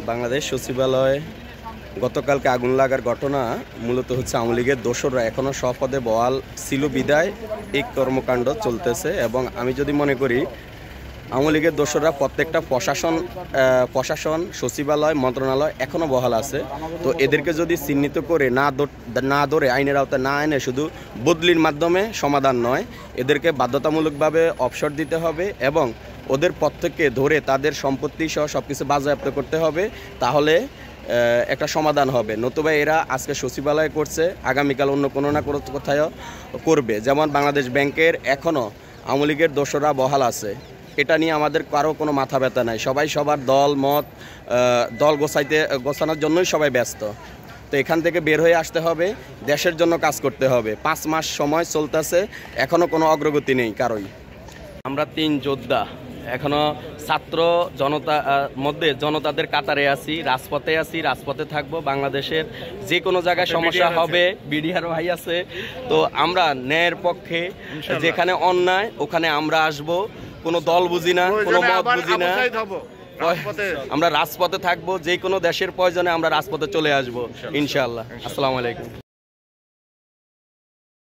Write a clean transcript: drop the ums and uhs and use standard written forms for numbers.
বাংলাদেশ সচিবালয়ে গতকালকে আগুন লাগার ঘটনা মূলত হচ্ছে আওয়ামী লীগের দোসররা এখনও স্বপদে বহাল ছিল বিদায় এই কর্মকাণ্ড চলতেছে। এবং আমি যদি মনে করি আওয়ামী লীগের দোসররা প্রত্যেকটা প্রশাসন সচিবালয় মন্ত্রণালয় এখনও বহাল আছে। তো এদেরকে যদি চিহ্নিত করে না ধরে আইনের আওতায় না এনে শুধু বদলির মাধ্যমে সমাধান নয়, এদেরকে বাধ্যতামূলকভাবে অবসর দিতে হবে এবং ওদের প্রত্যেককে ধরে তাদের সম্পত্তি সহ সব কিছু বাজেয়াপ্ত করতে হবে। তাহলে একটা সমাধান হবে। নতুবা এরা আজকে সচিবালয় করছে, আগামীকাল অন্য কোনো না কোনো কোথাও করবে। যেমন বাংলাদেশ ব্যাংকের এখনও আওয়ামী লীগের দোসররা বহাল আছে, এটা নিয়ে আমাদের কারো কোনো মাথা ব্যথা নাই। সবাই সবার দল গোছানোর জন্যই সবাই ব্যস্ত। তো এখান থেকে বের হয়ে আসতে হবে, দেশের জন্য কাজ করতে হবে। 5 মাস সময় চলতেছে, এখনও কোনো অগ্রগতি নেই কারোই। আমরা 3 যোদ্ধা এখনো ছাত্র জনতাদের কাতারে আছি, রাজপথে থাকবো। বাংলাদেশের যে কোনো জায়গায় সমস্যা হবে, বিডিআর ভাই আছে। তো আমরা ন্যায়ের পক্ষে, যেখানে অন্যায় ওখানে আমরা আসব। কোনো দল বুঝি না, কোনো মত বুঝি না, আমরা রাজপথে থাকবো। যে কোনো দেশের প্রয়োজনে আমরা রাজপথে চলে আসবো ইনশাআল্লাহ। আসসালামু আলাইকুম।